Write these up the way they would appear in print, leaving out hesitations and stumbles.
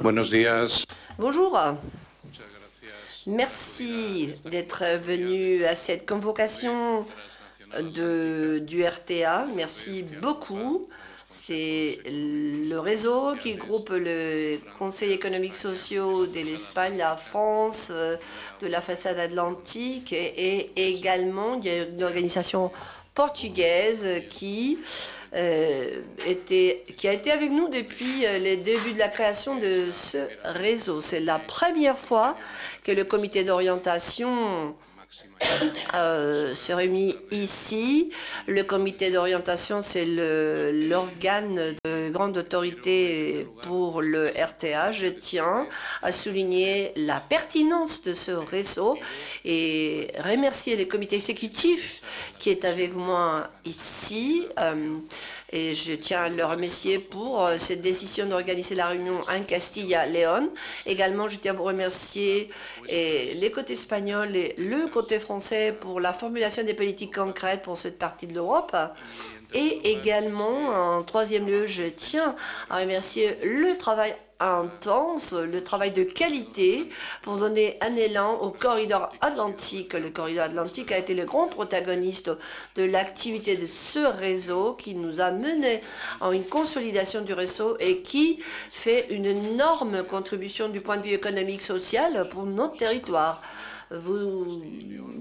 Buenos días. Bonjour. Merci d'être venu à cette convocation du RTA. Merci beaucoup. C'est le réseau qui groupe le Conseil économique social de l'Espagne, la France, de la façade atlantique et également il y a une organisation portugaise qui a été avec nous depuis les débuts de la création de ce réseau. C'est la première fois que le comité d'orientation se réunit ici. Le comité d'orientation, c'est l'organe de grande autorité pour le RTA. Je tiens à souligner la pertinence de ce réseau et remercier le comité exécutif qui est avec moi ici. Et je tiens à le remercier pour cette décision d'organiser la réunion en Castilla-Léon. Également, je tiens à vous remercier les côtés espagnols et le côté français pour la formulation des politiques concrètes pour cette partie de l'Europe. Et également, en troisième lieu, je tiens à remercier le travail intense, le travail de qualité pour donner un élan au corridor atlantique. Le corridor atlantique a été le grand protagoniste de l'activité de ce réseau qui nous a mené à une consolidation du réseau et qui fait une énorme contribution du point de vue économique social pour notre territoire. Vous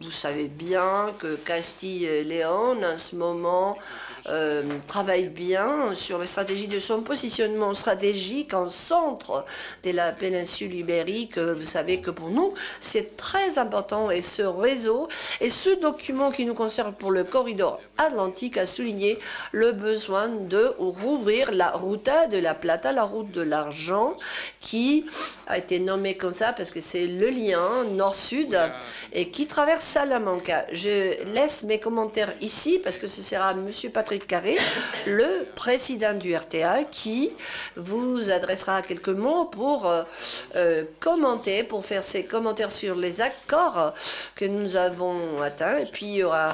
savez bien que Castille-Léon, en ce moment, travaille bien sur la stratégie de son positionnement stratégique en centre de la péninsule ibérique. Vous savez que pour nous, c'est très important. Et ce réseau et ce document qui nous concerne pour le corridor atlantique a souligné le besoin de rouvrir la Ruta de la Plata, la route de l'argent, qui a été nommée comme ça parce que c'est le lien nord-sud et qui traverse Salamanca. Je laisse mes commentaires ici parce que ce sera M. Patrick Carré, le président du RTA, qui vous adressera quelques mots pour commenter, pour faire ses commentaires sur les accords que nous avons atteints. Et puis il y aura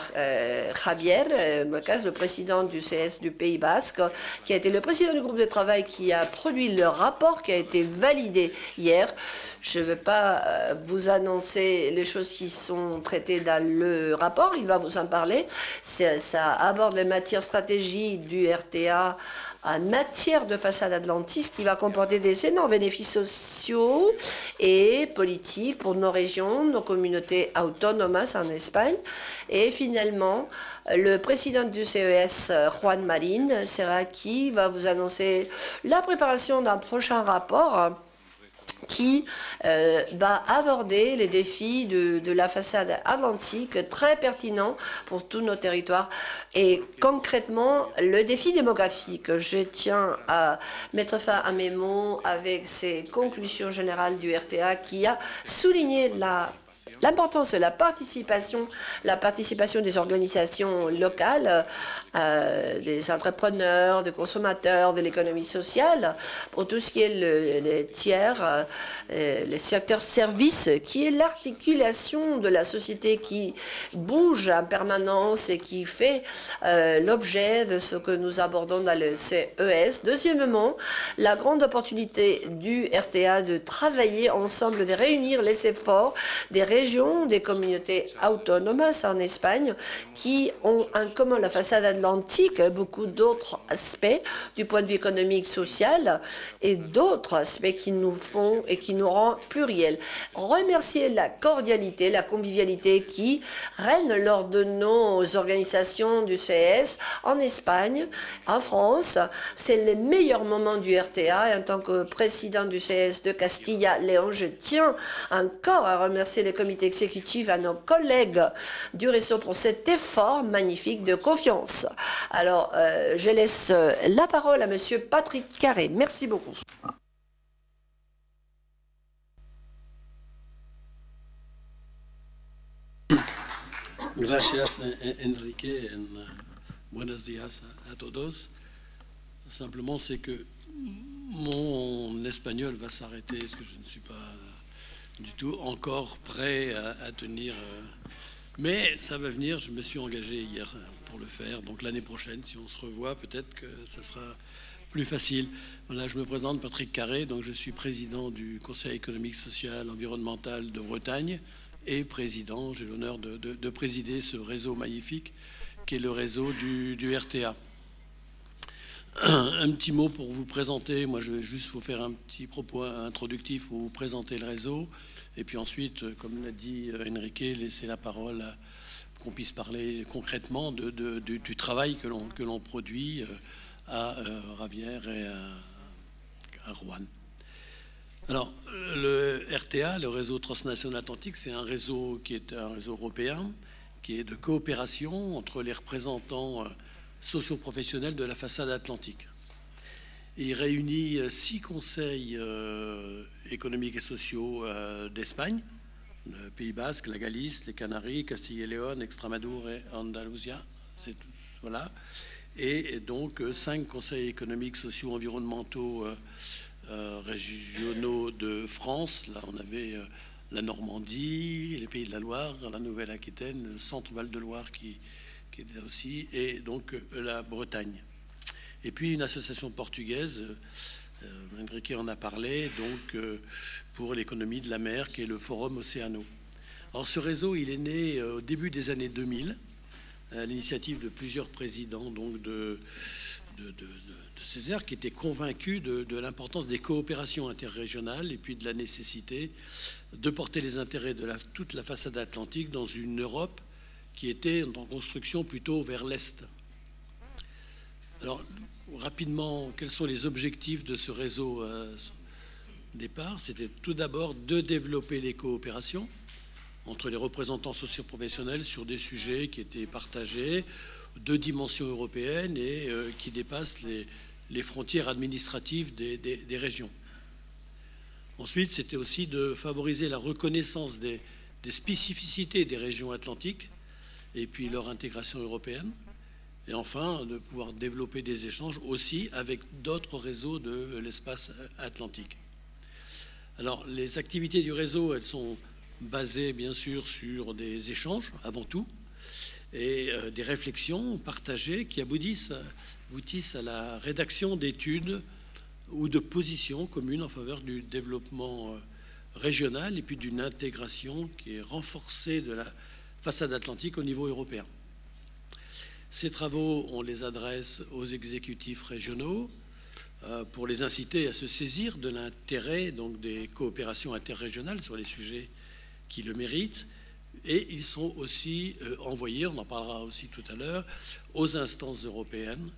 Javier Mocas, le président du CS du Pays Basque, qui a été le président du groupe de travail qui a produit le rapport qui a été validé hier. Je ne vais pas vous annoncer les choses qui sont traitées dans le rapport, il va vous en parler. Ça aborde les matières stratégiques du RTA en matière de façade atlantiste qui va comporter des énormes bénéfices sociaux et politiques pour nos régions, nos communautés autonomes en Espagne. Et finalement, le président du CES, Juan Marín, sera qui va vous annoncer la préparation d'un prochain rapport qui va aborder les défis de la façade atlantique, très pertinent pour tous nos territoires. Et concrètement, le défi démographique, je tiens à mettre fin à mes mots avec ces conclusions générales du RTA qui a souligné l'importance de la participation des organisations locales, des entrepreneurs, des consommateurs, de l'économie sociale, pour tout ce qui est les tiers, les secteurs services, qui est l'articulation de la société qui bouge en permanence et qui fait l'objet de ce que nous abordons dans le CES. Deuxièmement, la grande opportunité du RTA de travailler ensemble, de réunir les efforts des régions, des communautés autonomes en Espagne qui ont en commun la façade atlantique, beaucoup d'autres aspects du point de vue économique, social et d'autres aspects qui nous font et qui nous rendent pluriels. Remercier la cordialité, la convivialité qui règne lors de nos organisations du CS en Espagne, en France. C'est le meilleur moment du RTA et en tant que président du CS de Castilla-Léon, je tiens encore à remercier les comités exécutifs, à nos collègues du réseau pour cet effort magnifique de confiance. Alors, je laisse la parole à M. Patrick Carré. Merci beaucoup. Gracias, Enrique. Buenos días a todos. Simplement, c'est que mon espagnol va s'arrêter parce que je ne suis pas du tout encore prêt à tenir. Mais ça va venir, je me suis engagé hier pour le faire. Donc l'année prochaine, si on se revoit, peut-être que ça sera plus facile. Voilà, je me présente, Patrick Carré, donc je suis président du Conseil économique, social, environnemental de Bretagne et président, j'ai l'honneur de présider ce réseau magnifique qui est le réseau du RTA. Un petit mot pour vous présenter. Moi, je vais juste vous faire un petit propos introductif pour vous présenter le réseau. Et puis ensuite, comme l'a dit Enrique, laisser la parole qu'on puisse parler concrètement du travail que l'on produit à Ravière et à Roanne. Alors, le RTA, le réseau transnational atlantique, c'est un réseau qui est un réseau européen, qui est de coopération entre les représentants socio-professionnels de la façade atlantique. Et il réunit 6 conseils économiques et sociaux d'Espagne, le Pays Basque, la Galice, les Canaries, Castille et Léon, Extremadure et Andalousia. Voilà. Et donc 5 conseils économiques, sociaux, environnementaux régionaux de France. Là, on avait la Normandie, les Pays de la Loire, la Nouvelle-Aquitaine, le centre Val-de-Loire qui est là aussi, et donc la Bretagne. Et puis une association portugaise, Enrique en a parlé, donc pour l'économie de la mer, qui est le Forum Océano. Alors ce réseau, il est né au début des années 2000, à l'initiative de plusieurs présidents donc de Césaire, qui étaient convaincus de l'importance des coopérations interrégionales et puis de la nécessité de porter les intérêts de toute la façade atlantique dans une Europe qui était en construction plutôt vers l'Est. Alors, rapidement, quels sont les objectifs de ce réseau départ? C'était tout d'abord de développer les coopérations entre les représentants socio-professionnels sur des sujets qui étaient partagés, de dimension européenne et qui dépassent les frontières administratives des régions. Ensuite, c'était aussi de favoriser la reconnaissance des spécificités des régions atlantiques et puis leur intégration européenne. Et enfin, de pouvoir développer des échanges aussi avec d'autres réseaux de l'espace atlantique. Alors, les activités du réseau, elles sont basées bien sûr sur des échanges avant tout, et des réflexions partagées qui aboutissent à la rédaction d'études ou de positions communes en faveur du développement régional et puis d'une intégration qui est renforcée de la façade atlantique au niveau européen. Ces travaux, on les adresse aux exécutifs régionaux pour les inciter à se saisir de l'intérêt donc des coopérations interrégionales sur les sujets qui le méritent. Et ils sont aussi envoyés, on en parlera aussi tout à l'heure, aux instances européennes,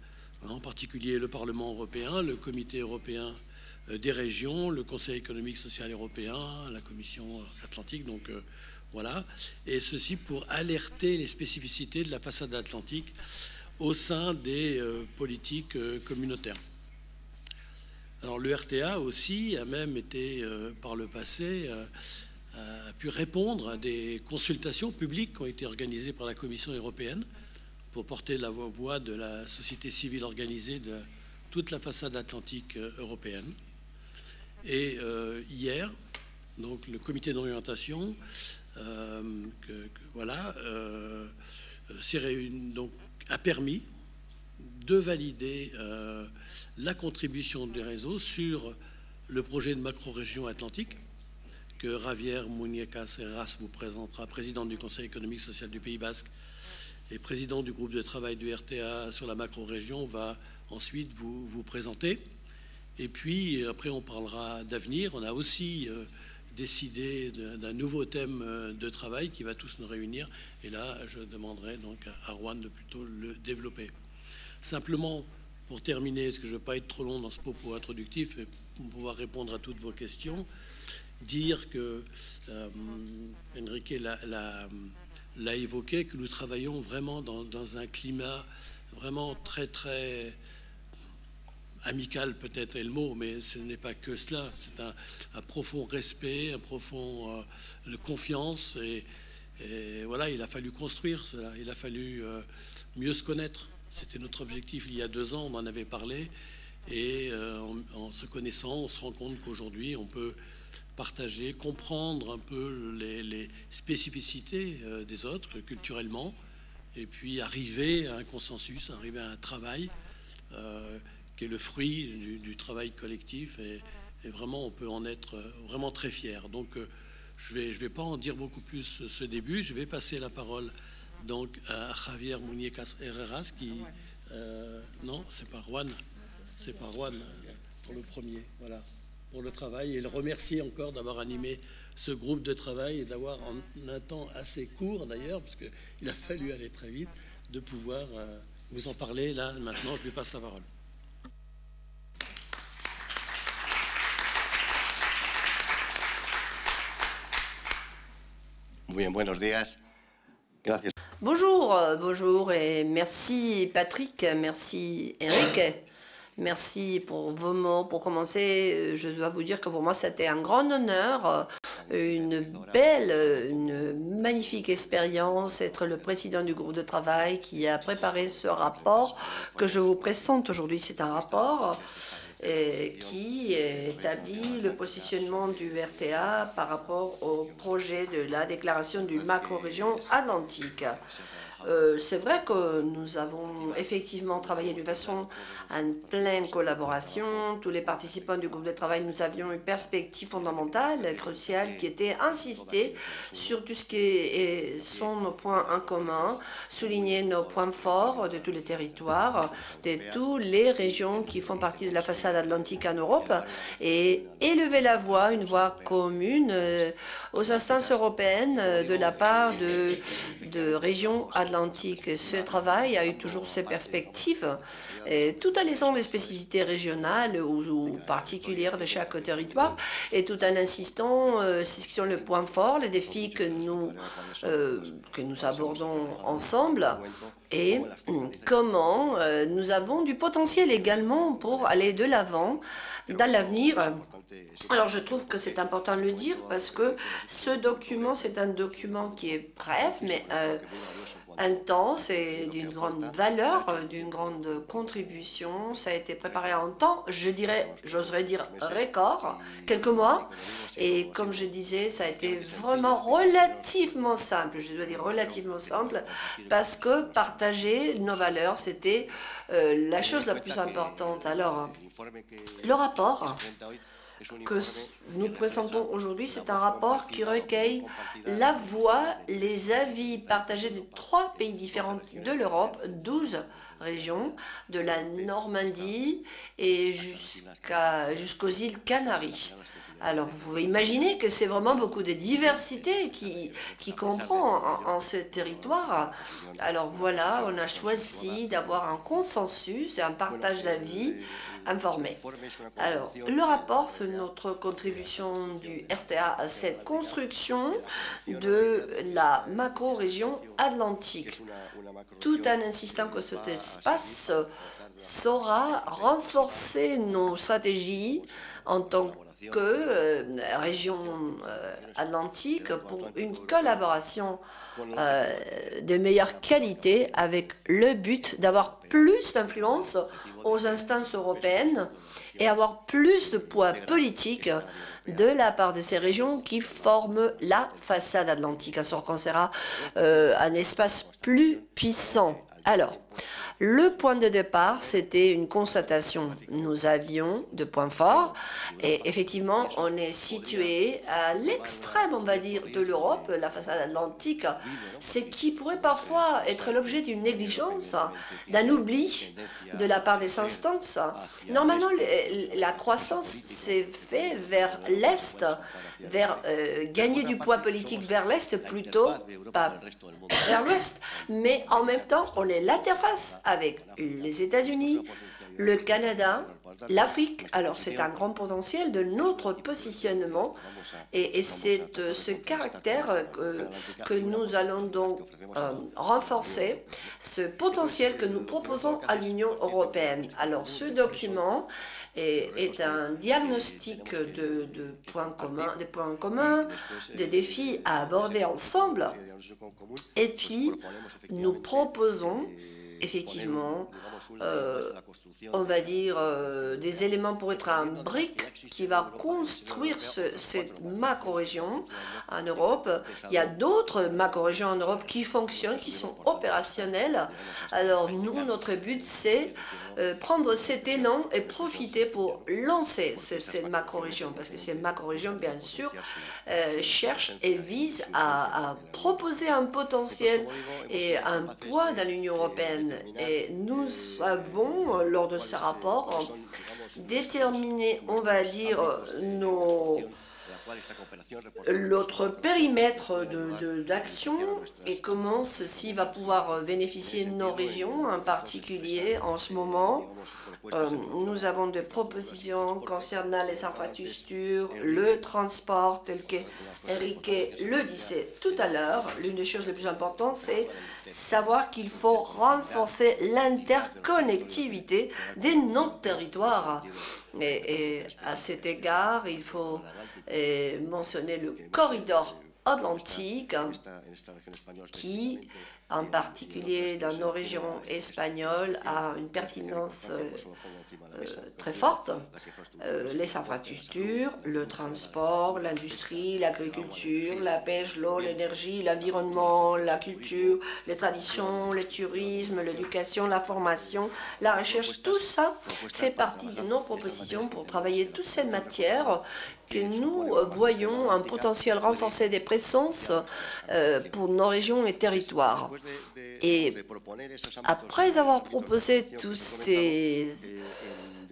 en particulier le Parlement européen, le Comité européen des régions, le Conseil économique social européen, la Commission atlantique, donc voilà, et ceci pour alerter les spécificités de la façade atlantique au sein des politiques communautaires. Alors le RTA aussi a même été par le passé a pu répondre à des consultations publiques qui ont été organisées par la Commission européenne pour porter la voix de la société civile organisée de toute la façade atlantique européenne. Et hier, donc le comité d'orientation s'est réuni, donc a permis de valider la contribution des réseaux sur le projet de macro-région atlantique que Javier Muñecas Heras vous présentera, président du Conseil économique social du Pays Basque et président du groupe de travail du RTA sur la macro-région, va ensuite vous présenter. Et puis après on parlera d'avenir. On a aussi décidé d'un nouveau thème de travail qui va tous nous réunir. Et là, je demanderai donc à Roanne de plutôt le développer. Simplement, pour terminer, parce que je ne veux pas être trop long dans ce propos introductif et pour pouvoir répondre à toutes vos questions, dire que Enrique l'a évoqué, que nous travaillons vraiment dans un climat vraiment très, très amical, peut-être est le mot, mais ce n'est pas que cela. C'est un profond respect, un profond de confiance. Et voilà, il a fallu construire cela. Il a fallu mieux se connaître. C'était notre objectif il y a 2 ans, on en avait parlé. Et en se connaissant, on se rend compte qu'aujourd'hui, on peut partager, comprendre un peu les spécificités des autres culturellement, et puis arriver à un consensus, arriver à un travail qui est le fruit du travail collectif, et vraiment, on peut en être vraiment très fier. Donc, je vais pas en dire beaucoup plus ce début. Je vais passer la parole donc à Javier Muñecas Herreras, qui... non, c'est pas Juan. C'est pas Juan pour le premier, voilà, pour le travail, et le remercier encore d'avoir animé ce groupe de travail et d'avoir en un temps assez court d'ailleurs, parce qu'il a fallu aller très vite, de pouvoir vous en parler. Là, maintenant, je lui passe la parole. Muy bien, buenos días. Gracias. Bonjour, bonjour et merci Patrick, merci Eric. Merci pour vos mots. Pour commencer, je dois vous dire que pour moi, c'était un grand honneur, une magnifique expérience, être le président du groupe de travail qui a préparé ce rapport que je vous présente aujourd'hui. C'est un rapport qui établit le positionnement du RTA par rapport au projet de la déclaration du macro-région atlantique. C'est vrai que nous avons effectivement travaillé d'une façon en pleine collaboration. Tous les participants du groupe de travail, nous avions une perspective fondamentale, cruciale, qui était insister sur tout ce qui sont nos points en commun, souligner nos points forts de tous les territoires, de toutes les régions qui font partie de la façade atlantique en Europe, et élever la voix, une voix commune aux instances européennes de la part de régions atlantiques. Ce travail a eu toujours ses perspectives, tout en laissant les spécificités régionales ou particulières de chaque territoire, et tout en insistant sur le point fort, les défis que nous abordons ensemble, et comment nous avons du potentiel également pour aller de l'avant dans l'avenir. Alors je trouve que c'est important de le dire parce que ce document, c'est un document qui est bref, mais intense et d'une grande valeur, d'une grande contribution. Ça a été préparé en temps, j'oserais dire record, quelques mois. Et comme je disais, ça a été vraiment relativement simple, je dois dire relativement simple, parce que partager nos valeurs, c'était la chose la plus importante. Alors, le rapport que nous présentons aujourd'hui, c'est un rapport qui recueille la voix, les avis partagés de 3 pays différents de l'Europe, 12 régions, de la Normandie et jusqu'aux îles Canaries. Alors, vous pouvez imaginer que c'est vraiment beaucoup de diversité qui comprend en ce territoire. Alors voilà, on a choisi d'avoir un consensus et un partage d'avis informé. Alors, le rapport, c'est notre contribution du RTA à cette construction de la macro-région atlantique, tout en insistant que cet espace saura renforcer nos stratégies en tant que région atlantique pour une collaboration de meilleure qualité avec le but d'avoir plus d'influence aux instances européennes et avoir plus de poids politique de la part de ces régions qui forment la façade atlantique. À sorte qu'on sera un espace plus puissant. Alors, le point de départ, c'était une constatation. Nous avions deux points forts et effectivement, on est situé à l'extrême, on va dire, de l'Europe, la façade atlantique, ce qui pourrait parfois être l'objet d'une négligence, d'un oubli de la part des instances. Normalement, la croissance s'est faite vers l'Est, vers gagner du poids politique vers l'Est plutôt, pas vers l'Ouest, mais en même temps, on est l'interface avec les États-Unis, le Canada, l'Afrique. Alors c'est un grand potentiel de notre positionnement et c'est ce caractère que nous allons donc renforcer, ce potentiel que nous proposons à l'Union européenne. Alors ce document est un diagnostic de points communs, des défis à aborder ensemble. Et puis, nous proposons effectivement, on va dire, des éléments pour être un brique qui va construire cette macro-région en Europe. Il y a d'autres macro-régions en Europe qui fonctionnent, qui sont opérationnelles. Alors nous, notre but, c'est prendre cet élan et profiter pour lancer cette macro-région, parce que ces macro-régions, bien sûr, cherchent et visent à proposer un potentiel et un poids dans l'Union européenne. Et nous avons, lors de ce rapport, déterminé, on va dire, l'autre périmètre d'action et comment ceci va pouvoir bénéficier de nos régions, en particulier en ce moment. Nous avons des propositions concernant les infrastructures, le transport, tel qu'Enrique le disait tout à l'heure. L'une des choses les plus importantes, c'est savoir qu'il faut renforcer l'interconnectivité de nos territoires. Et à cet égard, il faut mentionner le corridor atlantique qui, en particulier dans nos régions espagnoles, a une pertinence très forte. Les infrastructures, le transport, l'industrie, l'agriculture, la pêche, l'eau, l'énergie, l'environnement, la culture, les traditions, le tourisme, l'éducation, la formation, la recherche, tout ça fait partie de nos propositions pour travailler toutes ces matières que nous voyons un potentiel renforcé des présences pour nos régions et territoires. Et après avoir proposé tous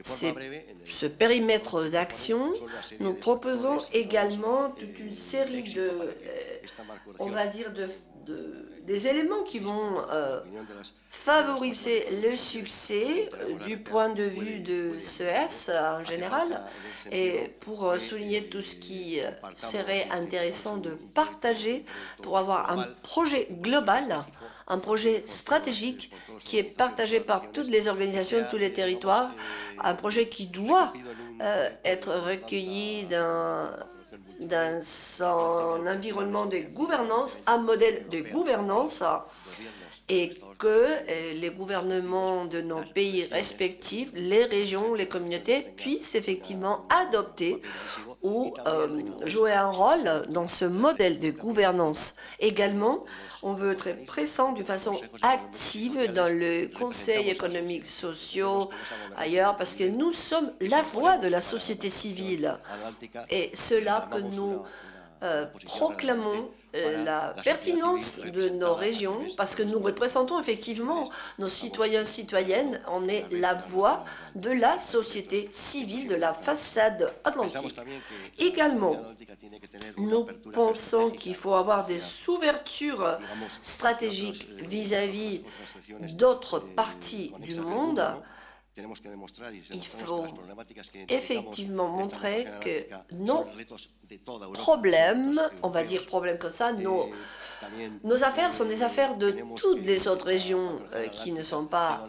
ce périmètre d'action, nous proposons également toute une série de, on va dire, des éléments qui vont favoriser le succès du point de vue de CES en général, et pour souligner tout ce qui serait intéressant de partager pour avoir un projet global, un projet stratégique qui est partagé par toutes les organisations, tous les territoires, un projet qui doit être recueilli dans son environnement de gouvernance, un modèle de gouvernance, et que les gouvernements de nos pays respectifs, les régions, les communautés puissent effectivement adopter ou jouer un rôle dans ce modèle de gouvernance. Également, on veut être présent d'une façon active dans le Conseil économique social ailleurs, parce que nous sommes la voix de la société civile. Et cela que nous proclamons la pertinence de nos régions, parce que nous représentons effectivement nos citoyens, citoyennes. On est la voix de la société civile, de la façade atlantique. Également, nous pensons qu'il faut avoir des ouvertures stratégiques vis-à-vis d'autres parties du monde. Il faut effectivement montrer que nos problèmes, on va dire problèmes comme ça, nos affaires sont des affaires de toutes les autres régions qui ne sont pas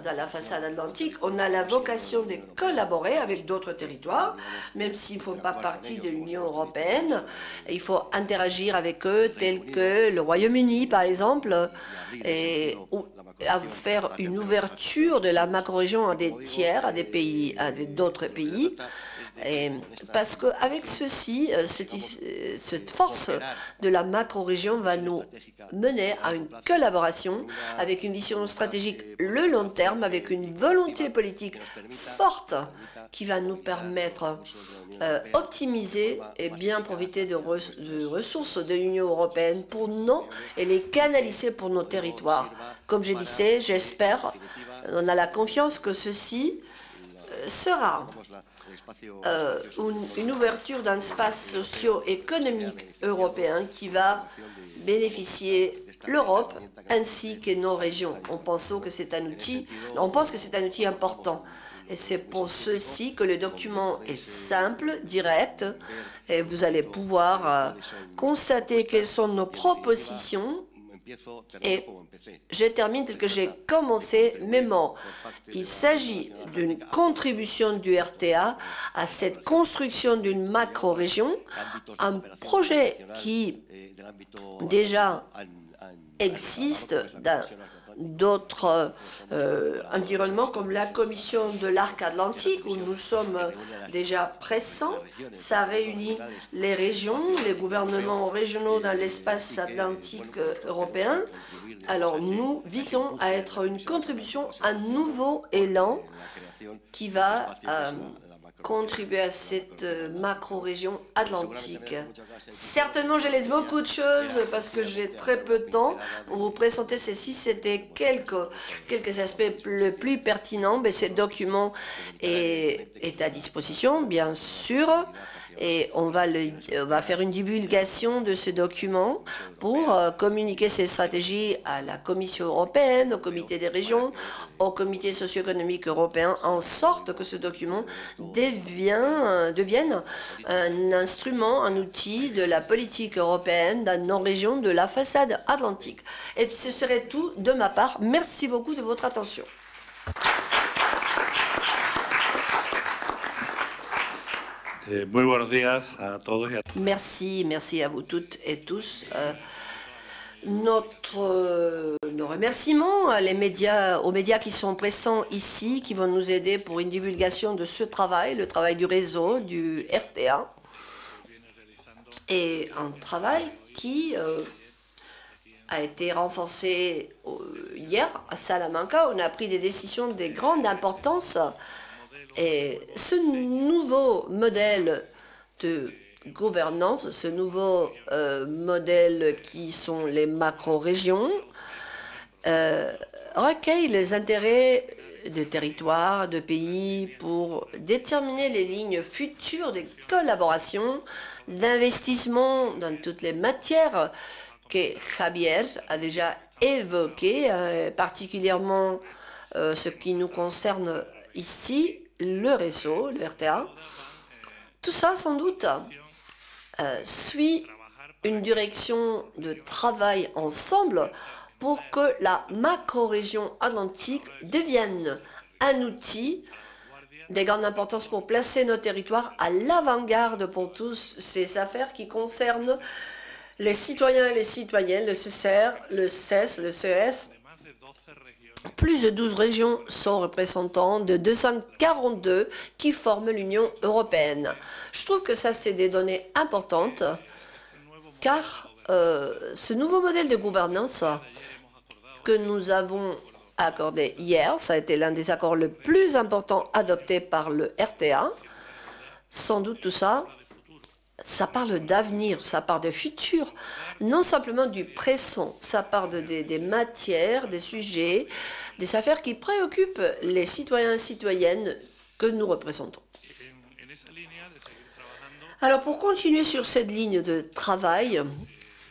dans la façade atlantique. On a la vocation de collaborer avec d'autres territoires, même s'ils ne font pas partie de l'Union européenne. Il faut interagir avec eux, tels que le Royaume-Uni, par exemple, et à faire une ouverture de la macro-région à des tiers, à des pays, à d'autres pays. Et parce qu'avec ceci, cette force de la macro-région va nous mener à une collaboration avec une vision stratégique le long terme, avec une volonté politique forte qui va nous permettre d'optimiser et bien profiter de ressources de l'Union européenne pour nous et les canaliser pour nos territoires. Comme je disais, j'espère, on a la confiance que ceci sera une ouverture d'un espace socio-économique européen qui va bénéficier l'Europe ainsi que nos régions. On pense que c'est un outil important. Et c'est pour ceci que le document est simple, direct, et vous allez pouvoir constater quelles sont nos propositions. Et je termine tel que j'ai commencé mes mots. Il s'agit d'une contribution du RTA à cette construction d'une macro-région, un projet qui déjà existe d'autres environnements comme la Commission de l'Arc Atlantique, où nous sommes déjà pressants. Ça réunit les régions, les gouvernements régionaux dans l'espace atlantique européen. Alors nous visons à être une contribution, un nouveau élan qui va contribuer à cette macro-région atlantique. Certainement, je laisse beaucoup de choses parce que j'ai très peu de temps pour vous présenter ceci. C'était quelques aspects les plus pertinents, mais ce document est à disposition, bien sûr. Et on va faire une divulgation de ce document pour communiquer ces stratégies à la Commission européenne, au Comité des régions, au Comité socio-économique européen, en sorte que ce document devienne un instrument, un outil de la politique européenne dans nos régions de la façade atlantique. Et ce serait tout de ma part. Merci beaucoup de votre attention. Merci à vous toutes et tous. Nos remerciements aux médias qui sont présents ici, qui vont nous aider pour une divulgation de ce travail, le travail du réseau, du RTA, et un travail qui a été renforcé hier à Salamanca. On a pris des décisions de grande importance. Et ce nouveau modèle de gouvernance, ce nouveau modèle qui sont les macro-régions, recueille les intérêts de territoires, de pays pour déterminer les lignes futures de collaboration, d'investissement dans toutes les matières que Javier a déjà évoquées, particulièrement ce qui nous concerne ici, le réseau, le RTA. Tout ça, sans doute, suit une direction de travail ensemble pour que la macro-région atlantique devienne un outil de grande importance pour placer nos territoires à l'avant-garde pour tous ces affaires qui concernent les citoyens et les citoyennes, le CCR, le CES, le CES. Plus de 12 régions sont représentantes de 242 qui forment l'Union européenne. Je trouve que ça, c'est des données importantes, car ce nouveau modèle de gouvernance que nous avons accordé hier, ça a été l'un des accords les plus importants adoptés par le RTA. Sans doute tout ça, ça parle d'avenir, ça parle de futur, non simplement du présent, ça parle des matières, des sujets, des affaires qui préoccupent les citoyens et citoyennes que nous représentons. Alors pour continuer sur cette ligne de travail,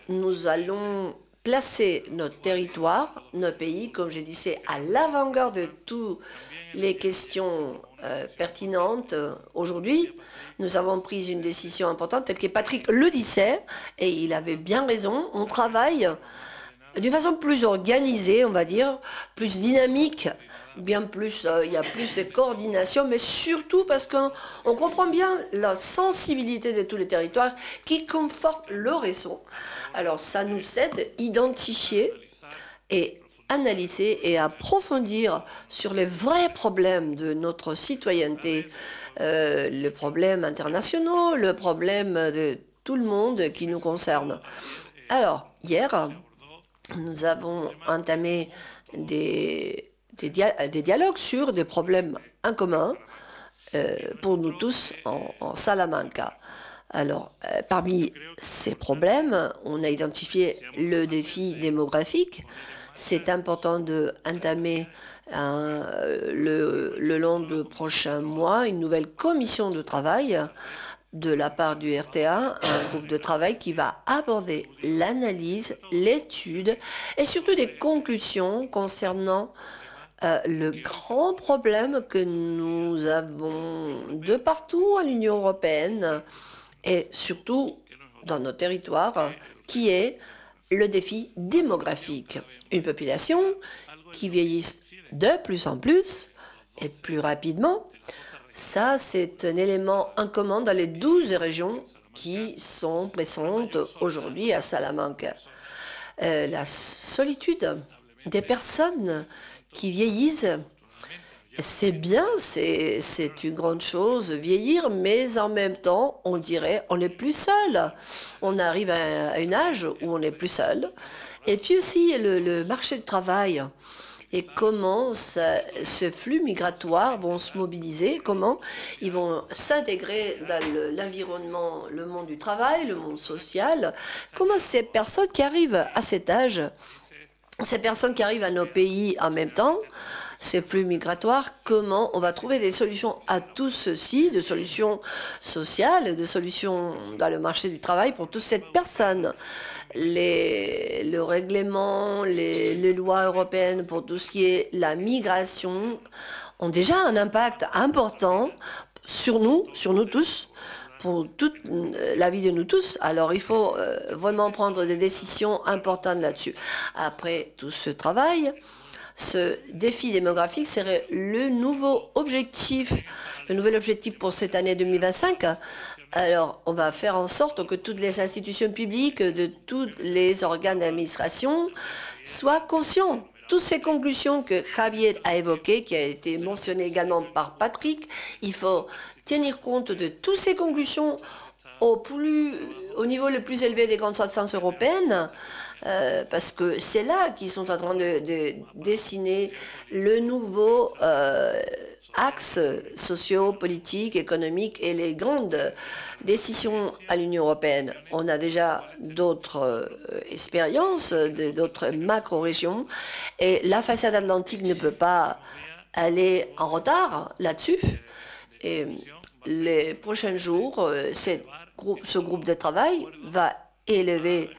nous allons placer notre territoire, nos pays, comme je disais, à l'avant-garde de toutes les questions pertinentes. Aujourd'hui, nous avons pris une décision importante, telle que Patrick le disait, et il avait bien raison. On travaille d'une façon plus organisée, on va dire, plus dynamique, bien plus, il y a plus de coordination, mais surtout parce qu'on comprend bien la sensibilité de tous les territoires qui confortent le réseau. Alors ça nous aide à identifier et analyser et approfondir sur les vrais problèmes de notre citoyenneté, les problèmes internationaux, le problème de tout le monde qui nous concerne. Alors, hier, nous avons entamé des dialogues sur des problèmes en commun pour nous tous en Salamanca. Alors, parmi ces problèmes, on a identifié le défi démographique. C'est important d'entamer le long des prochains mois une nouvelle commission de travail de la part du RTA, un groupe de travail qui va aborder l'analyse, l'étude et surtout des conclusions concernant le grand problème que nous avons de partout à l'Union européenne et surtout dans nos territoires, qui est le défi démographique. Une population qui vieillit de plus en plus et plus rapidement. Ça, c'est un élément en commun dans les 12 régions qui sont présentes aujourd'hui à Salamanca. La solitude des personnes qui vieillissent. C'est bien, c'est une grande chose, vieillir, mais en même temps, on dirait, on n'est plus seul. On arrive à un âge où on n'est plus seul. Et puis aussi, le marché du travail et comment ce flux migratoire vont se mobiliser, comment ils vont s'intégrer dans l'environnement, le monde du travail, le monde social, comment ces personnes qui arrivent à cet âge, ces personnes qui arrivent à nos pays en même temps, ces flux migratoires, comment on va trouver des solutions à tout ceci, de solutions sociales, de solutions dans le marché du travail pour toutes ces personnes. Le règlement, les lois européennes pour tout ce qui est la migration ont déjà un impact important sur nous tous, pour toute la vie de nous tous. Alors, il faut vraiment prendre des décisions importantes là-dessus. Après tout ce travail, ce défi démographique serait le nouvel objectif pour cette année 2025. Alors, on va faire en sorte que toutes les institutions publiques, de tous les organes d'administration soient conscients. Toutes ces conclusions que Javier a évoquées, qui a été mentionné également par Patrick, il faut tenir compte de toutes ces conclusions au niveau le plus élevé des grandes instances européennes, parce que c'est là qu'ils sont en train de dessiner le nouveau axe socio-politique, économique et les grandes décisions à l'Union européenne. On a déjà d'autres expériences, d'autres macro-régions, et la façade atlantique ne peut pas aller en retard là-dessus. Et les prochains jours, ce groupe de travail va élever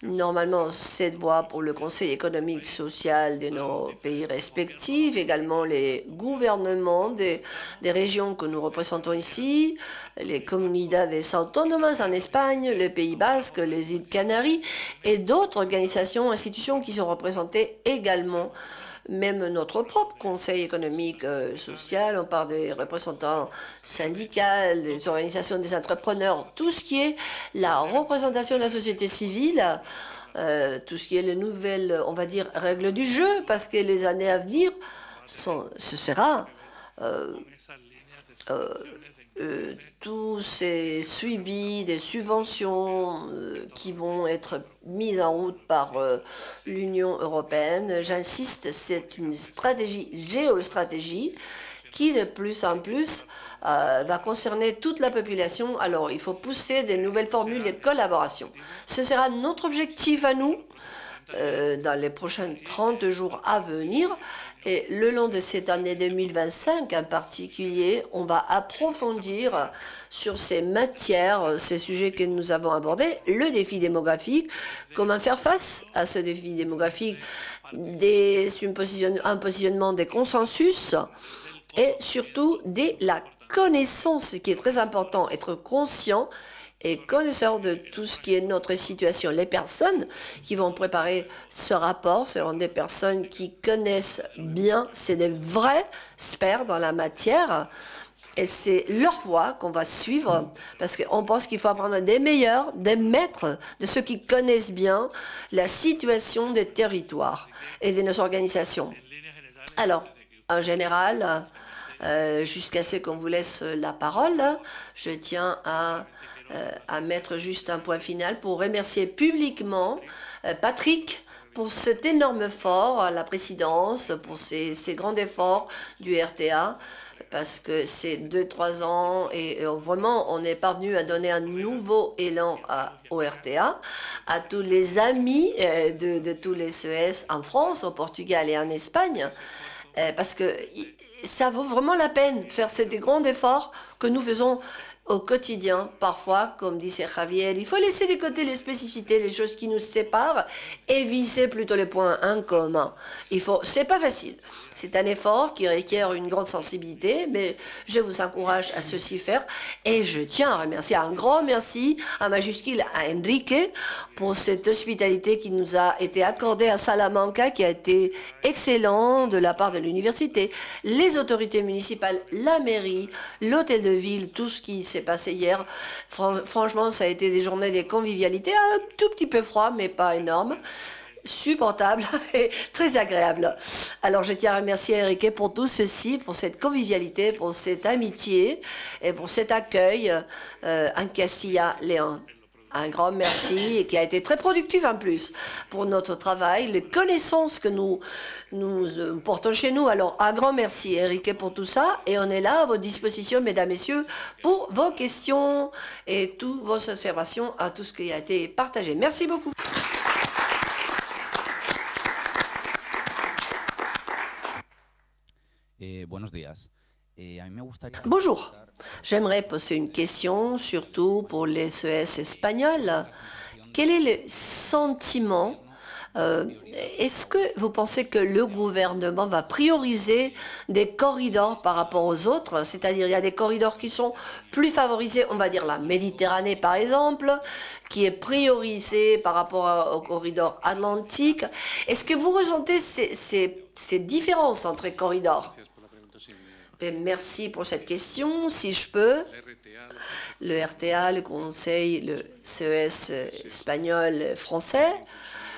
normalement cette voie pour le Conseil économique social de nos pays respectifs, également les gouvernements des régions que nous représentons ici, les comunidades autónomas en Espagne, le Pays basque, les îles Canaries et d'autres organisations, institutions qui sont représentées également. Même notre propre Conseil économique social, on parle des représentants syndicaux, des organisations des entrepreneurs, tout ce qui est la représentation de la société civile, tout ce qui est les nouvelles, on va dire, règles du jeu, parce que les années à venir, ce sera tous ces suivis des subventions qui vont être mises en route par l'Union européenne. J'insiste, c'est une géostratégie qui de plus en plus va concerner toute la population. Alors, il faut pousser des nouvelles formules de collaboration. Ce sera notre objectif à nous dans les prochains 30 jours à venir. Et le long de cette année 2025 en particulier, on va approfondir sur ces matières, ces sujets que nous avons abordés, le défi démographique, comment faire face à ce défi démographique, un positionnement des consensus et surtout la connaissance, qui est très important, être conscient et connaisseurs de tout ce qui est notre situation. Les personnes qui vont préparer ce rapport seront des personnes qui connaissent bien, c'est des vrais experts dans la matière, et c'est leur voie qu'on va suivre, parce qu'on pense qu'il faut apprendre des meilleurs, des maîtres, de ceux qui connaissent bien la situation des territoires et de nos organisations. Alors, en général, jusqu'à ce qu'on vous laisse la parole, je tiens à mettre juste un point final pour remercier publiquement Patrick pour cet énorme effort à la présidence, pour ces grands efforts du RTA, parce que ces 2-3 ans, et vraiment, on est parvenu à donner un nouveau élan au RTA, à tous les amis de tous les CES en France, au Portugal et en Espagne, parce que ça vaut vraiment la peine de faire ces grands efforts que nous faisons au quotidien. Parfois, comme disait Javier, il faut laisser de côté les spécificités, les choses qui nous séparent et viser plutôt les points en commun. C'est pas facile. C'est un effort qui requiert une grande sensibilité, mais je vous encourage à ceci faire. Et je tiens à remercier, un grand merci en majuscule à Enrique pour cette hospitalité qui nous a été accordée à Salamanca, qui a été excellent de la part de l'université, les autorités municipales, la mairie, l'hôtel de ville, tout ce qui s'est passé hier. Franchement, ça a été des journées de convivialité, un tout petit peu froid, mais pas énorme. supportable et très agréable. Alors je tiens à remercier Enrique pour tout ceci, pour cette convivialité, pour cette amitié et pour cet accueil en Castilla-Léon. Un grand merci et qui a été très productif en plus pour notre travail, les connaissances que nous portons chez nous. Alors un grand merci Enrique pour tout ça et on est là à votre disposition, mesdames, messieurs, pour vos questions et toutes vos observations à tout ce qui a été partagé. Merci beaucoup. Bonjour. J'aimerais poser une question, surtout pour les CES espagnols. Quel est le sentiment? Est-ce que vous pensez que le gouvernement va prioriser des corridors par rapport aux autres? C'est-à-dire, il y a des corridors qui sont plus favorisés, on va dire la Méditerranée par exemple, qui est priorisée par rapport au corridor atlantique. Est-ce que vous ressentez ces différences entre les corridors? Merci pour cette question. Si je peux, le RTA, le Conseil, le CES espagnol, français,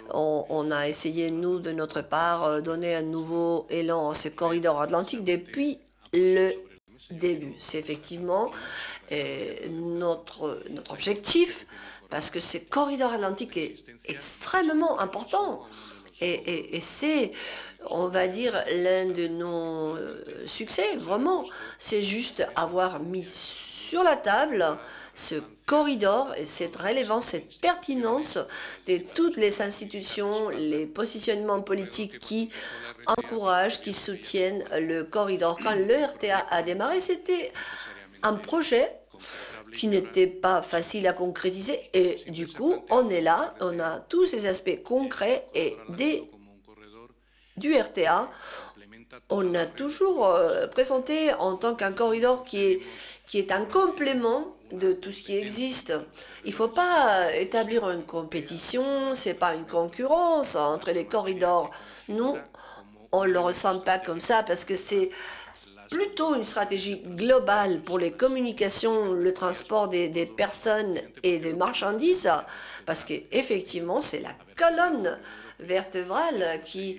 on a essayé, nous, de notre part, donner un nouveau élan à ce corridor atlantique depuis le début. C'est effectivement notre objectif, parce que ce corridor atlantique est extrêmement important. Et c'est, on va dire, l'un de nos succès, vraiment. C'est juste avoir mis sur la table ce corridor et cette relevance, cette pertinence de toutes les institutions, les positionnements politiques qui encouragent, qui soutiennent le corridor. Quand le RTA a démarré, c'était un projet qui n'était pas facile à concrétiser et du coup, on est là, on a tous ces aspects concrets et du RTA, on a toujours présenté en tant qu'un corridor qui est un complément de tout ce qui existe. Il ne faut pas établir une compétition, ce n'est pas une concurrence entre les corridors. Nous, on ne le ressent pas comme ça parce que c'est plutôt une stratégie globale pour les communications, le transport des personnes et des marchandises, parce qu'effectivement, c'est la colonne vertébrale qui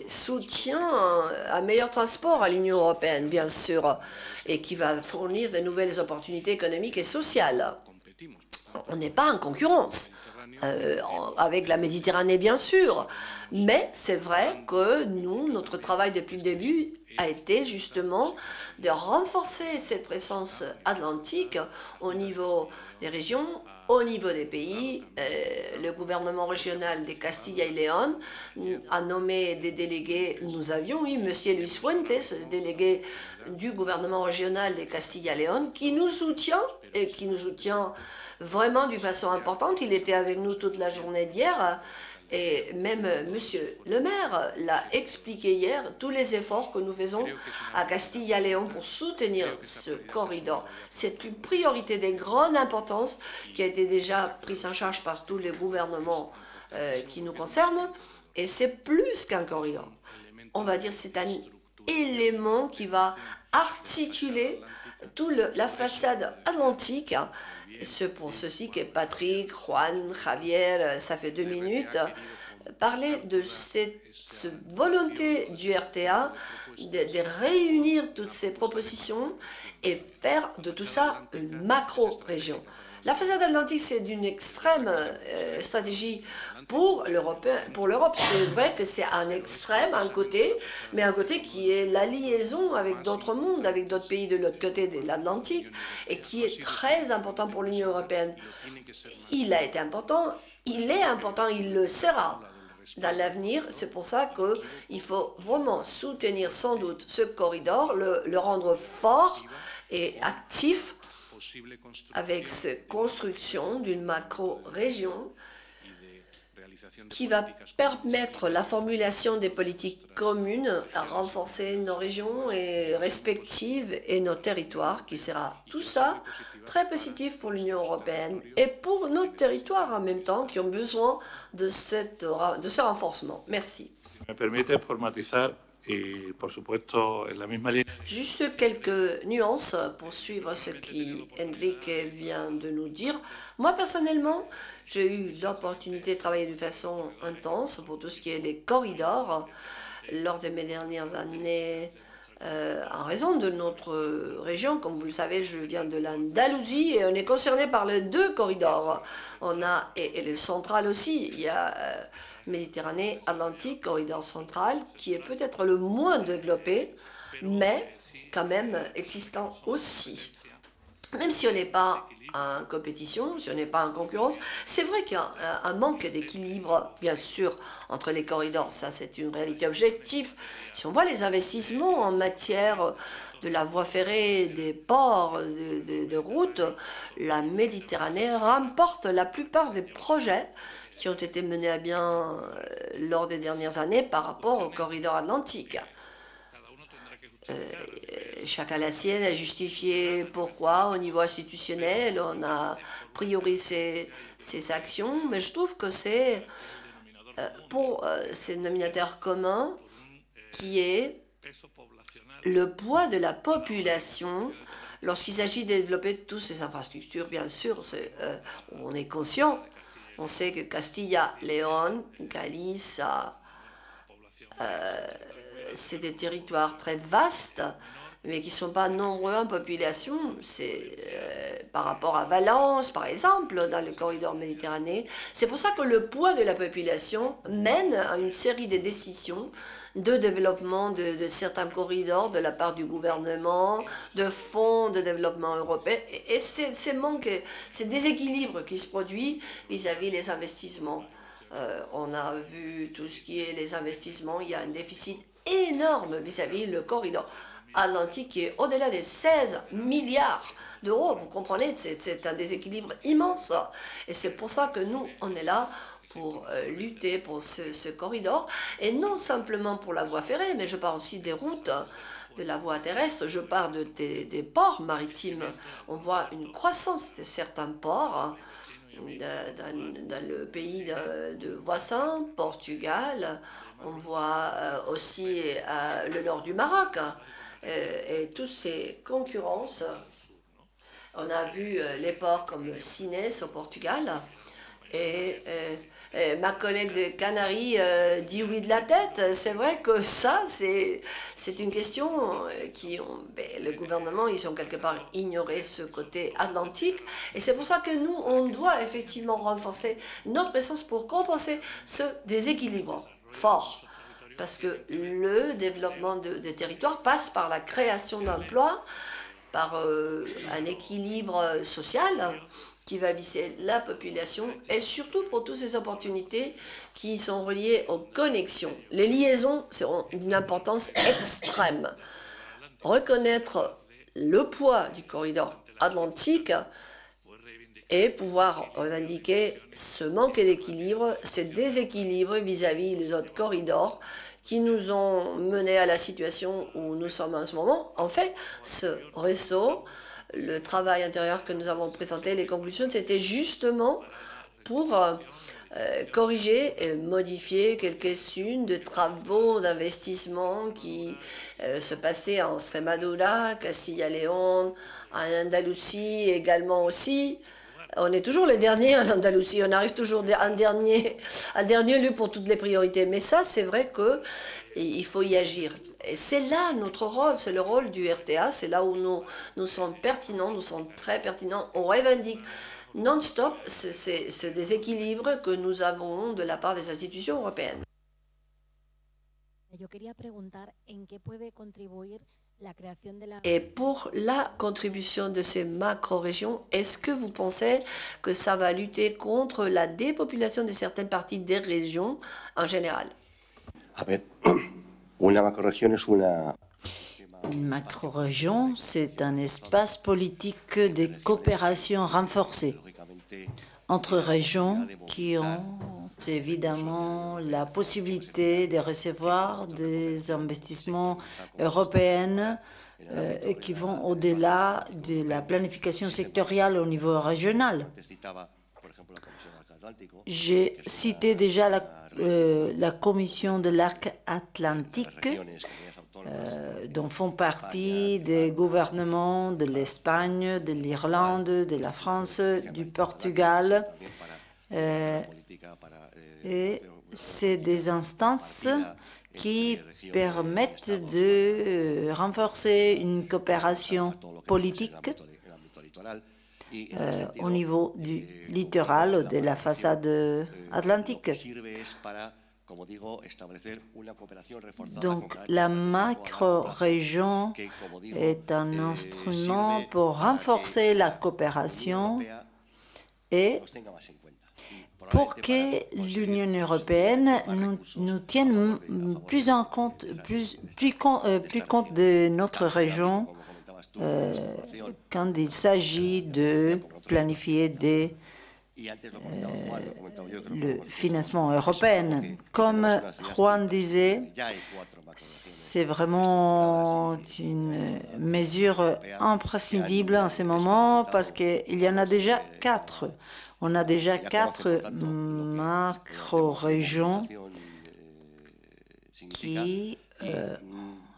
soutient un meilleur transport à l'Union européenne, bien sûr, et qui va fournir de nouvelles opportunités économiques et sociales. On n'est pas en concurrence avec la Méditerranée, bien sûr, mais c'est vrai que nous, notre travail depuis le début a été justement de renforcer cette présence atlantique au niveau des régions, au niveau des pays. Le gouvernement régional de Castilla y León a nommé des délégués. Nous avions eu M. Luis Fuentes, le délégué du gouvernement régional de Castilla y León, qui nous soutient et qui nous soutient vraiment d'une façon importante. Il était avec nous toute la journée d'hier. Et même Monsieur le maire l'a expliqué hier, tous les efforts que nous faisons à Castilla y León pour soutenir ce corridor. C'est une priorité de grande importance qui a été déjà prise en charge par tous les gouvernements qui nous concernent. Et c'est plus qu'un corridor. On va dire c'est un élément qui va articuler toute la façade atlantique. C'est pour ceci que Patrick, Juan, Javier, ça fait 2 minutes, parlaient de cette volonté du RTA de réunir toutes ces propositions et faire de tout ça une macro-région. La façade atlantique, c'est d'une extrême stratégie pour l'Europe. C'est vrai que c'est un extrême, un côté, mais un côté qui est la liaison avec d'autres mondes, avec d'autres pays de l'autre côté de l'Atlantique, et qui est très important pour l'Union européenne. Il a été important, il est important, il le sera dans l'avenir. C'est pour ça qu'il faut vraiment soutenir sans doute ce corridor, le rendre fort et actif, avec cette construction d'une macro-région qui va permettre la formulation des politiques communes à renforcer nos régions et respectives et nos territoires, qui sera tout ça très positif pour l'Union européenne et pour nos territoires en même temps qui ont besoin de ce renforcement. Merci. Me permite formatizar Juste quelques nuances pour suivre ce qu'Enrique vient de nous dire. Moi, personnellement, j'ai eu l'opportunité de travailler d'une façon intense pour tout ce qui est les corridors lors de mes dernières années. En raison de notre région, comme vous le savez, je viens de l'Andalousie et on est concerné par les deux corridors. On a, et le central aussi, il y a Méditerranée, Atlantique, corridor central, qui est peut-être le moins développé, mais quand même existant aussi. Même si on n'est pas en compétition, si on n'est pas en concurrence, c'est vrai qu'il y a un manque d'équilibre, bien sûr, entre les corridors. Ça, c'est une réalité objective. Si on voit les investissements en matière de la voie ferrée, des ports, de routes, la Méditerranée remporte la plupart des projets qui ont été menés à bien lors des dernières années par rapport au corridor atlantique. Chacun la sienne a justifié pourquoi, au niveau institutionnel, on a priorisé ces actions, mais je trouve que c'est pour ces nominateurs communs qui est le poids de la population lorsqu'il s'agit de développer toutes ces infrastructures. Bien sûr, on est conscient, on sait que Castilla-Léon, Galice, c'est des territoires très vastes, mais qui ne sont pas nombreux en population. C'est par rapport à Valence, par exemple, dans le corridor méditerranéen. C'est pour ça que le poids de la population mène à une série de décisions de développement de certains corridors de la part du gouvernement, de fonds de développement européen. Et ces manques, ces déséquilibres qui se produisent vis-à-vis des investissements. On a vu tout ce qui est les investissements. Il y a un déficit énorme vis-à-vis le corridor atlantique qui est au-delà des 16 milliards d'euros. Vous comprenez, c'est un déséquilibre immense. Et c'est pour ça que nous, on est là pour lutter pour ce corridor. Et non simplement pour la voie ferrée, mais je parle aussi des routes, de la voie terrestre. Je parle des ports maritimes. On voit une croissance de certains ports dans le pays de voisin, Portugal. On voit aussi le nord du Maroc. Et toutes ces concurrences, on a vu les ports comme Sines au Portugal, et ma collègue de Canaries dit oui de la tête. C'est vrai que ça, c'est une question le gouvernement, ils ont quelque part ignoré ce côté atlantique, et c'est pour ça que nous, on doit effectivement renforcer notre présence pour compenser ce déséquilibre fort. Parce que le développement des territoires passe par la création d'emplois, par un équilibre social qui va viser la population et surtout pour toutes ces opportunités qui sont reliées aux connexions. Les liaisons seront d'une importance extrême. Reconnaître le poids du corridor atlantique et pouvoir revendiquer ce manque d'équilibre, ces déséquilibres vis-à-vis des autres corridors qui nous ont menés à la situation où nous sommes en ce moment. En fait, ce réseau, le travail intérieur que nous avons présenté, les conclusions, c'était justement pour corriger et modifier quelques-unes de travaux d'investissement qui se passaient en Extremadura, Castilla-Léon, en Andalousie également aussi. On est toujours les derniers en Andalousie, on arrive toujours en dernier lieu pour toutes les priorités. Mais ça, c'est vrai qu'il faut y agir. Et c'est là notre rôle, c'est le rôle du RTA, c'est là où nous sommes pertinents, nous sommes très pertinents. On revendique non-stop ce déséquilibre que nous avons de la part des institutions européennes. Et pour la contribution de ces macro-régions, est-ce que vous pensez que ça va lutter contre la dépopulation de certaines parties des régions en général? Une macro-région, c'est un espace politique de coopération renforcée entre régions qui ont évidemment la possibilité de recevoir des investissements européens qui vont au-delà de la planification sectorielle au niveau régional. J'ai cité déjà la Commission de l'arc atlantique, dont font partie des gouvernements de l'Espagne, de l'Irlande, de la France, du Portugal. Et c'est des instances qui permettent de renforcer une coopération politique au niveau du littoral, de la façade atlantique. Donc, la macro-région est un instrument pour renforcer la coopération et pour que l'Union européenne nous tienne plus compte de notre région quand il s'agit de planifier le financement européen. Comme Juan disait, c'est vraiment une mesure imprescindible en ce moment parce qu'il y en a déjà 4. On a déjà 4 macro-régions qui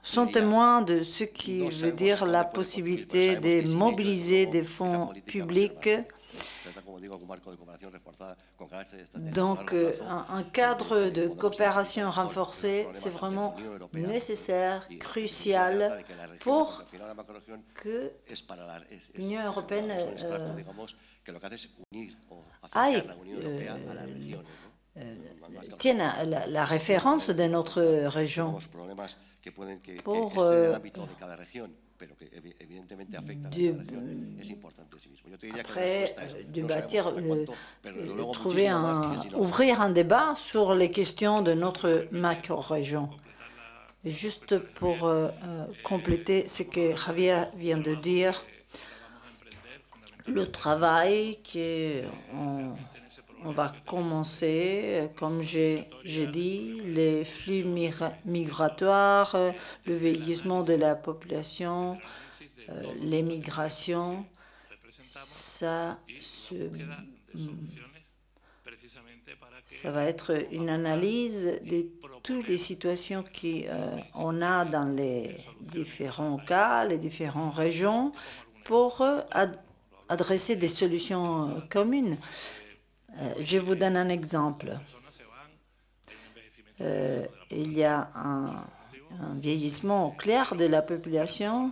sont témoins de ce qui veut dire la possibilité de mobiliser des fonds publics. Donc, un cadre de coopération renforcée, c'est vraiment nécessaire, crucial pour que l'Union européenne tienne la référence de notre région pour ouvrir un débat sur les questions de notre macro-région. Juste pour compléter ce que Javier vient de dire, le travail on va commencer, comme j'ai dit, les flux migratoires, le vieillissement de la population, les migrations, ça va être une analyse de toutes les situations qu'on a dans les différents cas, les différentes régions, pour adresser des solutions communes. Je vous donne un exemple. Il y a un vieillissement clair de la population,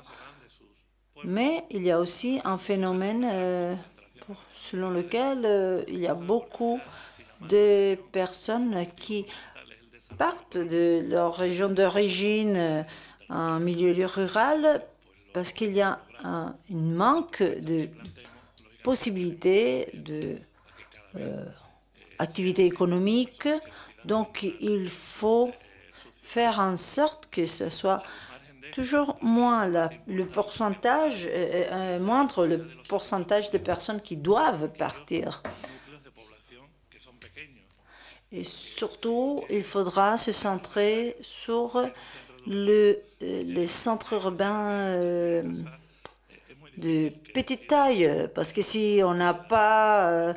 mais il y a aussi un phénomène selon lequel il y a beaucoup de personnes qui partent de leur région d'origine en milieu rural parce qu'il y a un manque de possibilités de activité économique. Donc, il faut faire en sorte que ce soit toujours moindre le pourcentage de personnes qui doivent partir. Et surtout, il faudra se centrer sur les centres urbains de petite taille, parce que si on n'a pas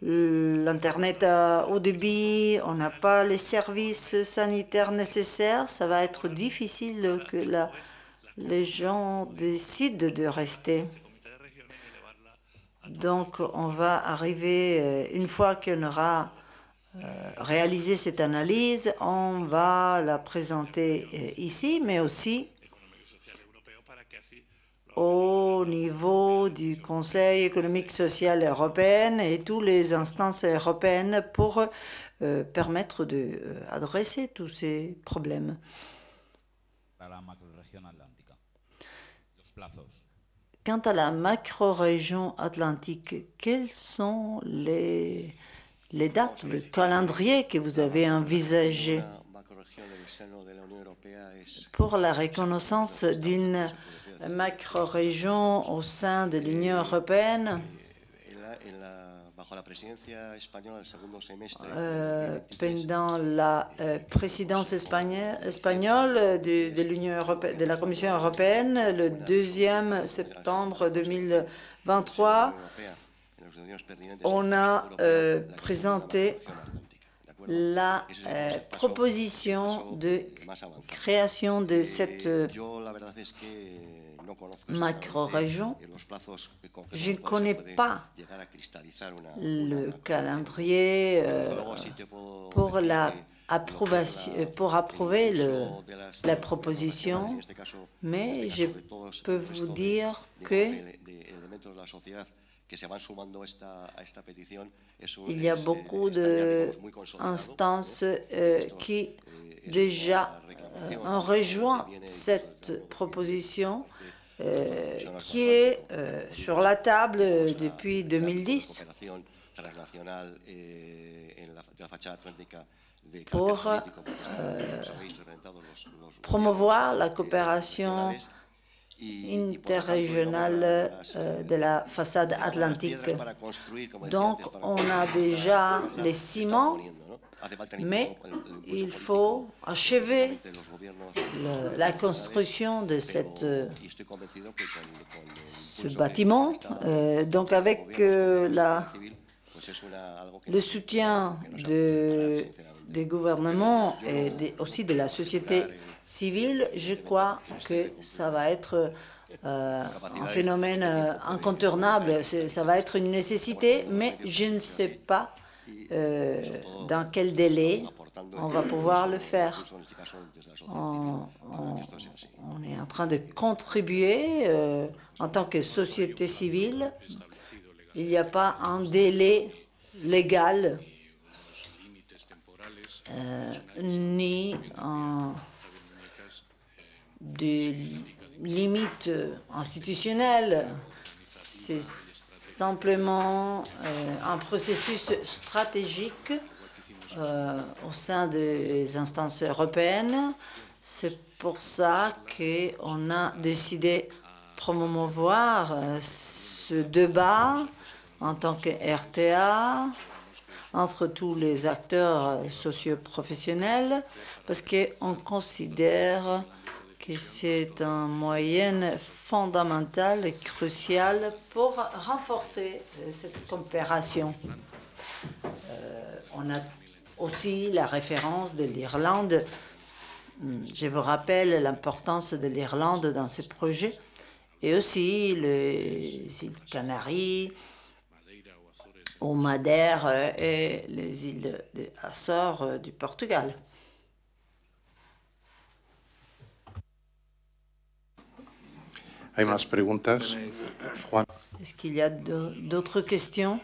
l'Internet à haut débit, on n'a pas les services sanitaires nécessaires, ça va être difficile que les gens décident de rester. Donc, on va arriver, une fois qu'on aura réalisé cette analyse, on va la présenter ici, mais aussi au niveau du Conseil économique social européen et toutes les instances européennes pour permettre d'adresser tous ces problèmes. Quant à la macro-région atlantique, quelles sont les dates, le calendrier que vous avez envisagé pour la reconnaissance d'une macro-région au sein de l'Union européenne? Pendant la présidence espagnole de l'Union européenne, de la Commission européenne, le 2 septembre 2023, on a présenté la proposition de création de cette macro-région. Je ne connais pas le calendrier pour approuver la proposition, mais je peux vous dire que il y a beaucoup d'instances qui déjà ont rejoint cette proposition qui est sur la table depuis 2010 pour promouvoir la coopération interrégionale de la façade atlantique. Donc, on a déjà les ciments, mais il faut achever la construction de ce bâtiment. Donc, avec le soutien des gouvernements et aussi de la société civile, je crois que ça va être un phénomène incontournable, ça va être une nécessité, mais je ne sais pas dans quel délai on va pouvoir le faire. On est en train de contribuer en tant que société civile. Il n'y a pas un délai légal ni de limites institutionnelles. C'est simplement un processus stratégique au sein des instances européennes. C'est pour ça qu'on a décidé de promouvoir ce débat en tant que RTA entre tous les acteurs socio-professionnels, parce qu'on considère que c'est un moyen fondamental et crucial pour renforcer cette coopération. On a aussi la référence de l'Irlande. Je vous rappelle l'importance de l'Irlande dans ce projet, et aussi les îles Canaries, aux Madère et les îles des Açores du Portugal. Hay más preguntas. Juan. Est-ce qu'il y a d'autres questions?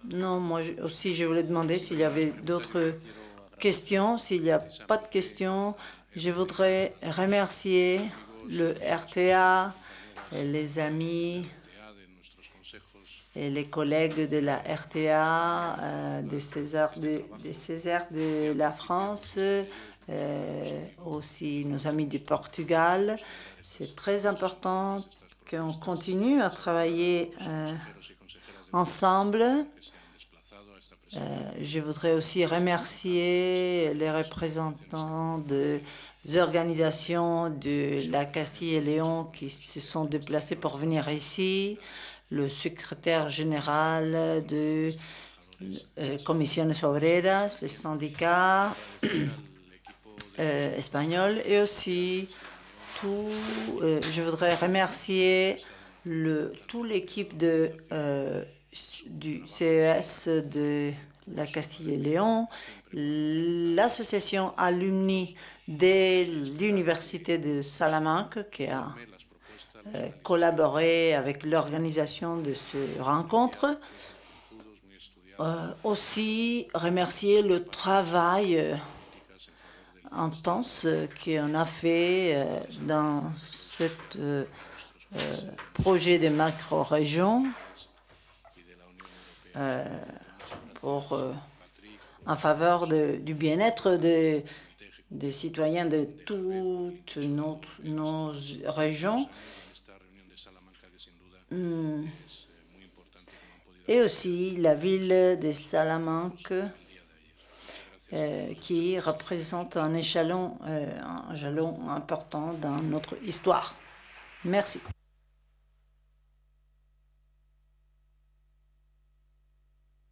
Non, moi aussi je voulais demander s'il y avait d'autres questions. S'il n'y a pas de questions, je voudrais remercier le RTA, et les amis et les collègues de la RTA, des Césars de la France, aussi nos amis du Portugal. C'est très important qu'on continue à travailler ensemble. Je voudrais aussi remercier les représentants des organisations de la Castille et Léon qui se sont déplacés pour venir ici, le secrétaire général de Comisiones Obreras, les syndicats espagnols, et aussi je voudrais remercier toute l'équipe du CES de la Castille et Léon, l'association alumni de l'Université de Salamanque qui a collaboré avec l'organisation de ce rencontre. Aussi remercier le travail intense qu'on a fait dans ce projet de macro-région en faveur du bien-être des citoyens de toutes nos régions. Et aussi la ville de Salamanque qui représente un échelon important dans notre histoire. Merci.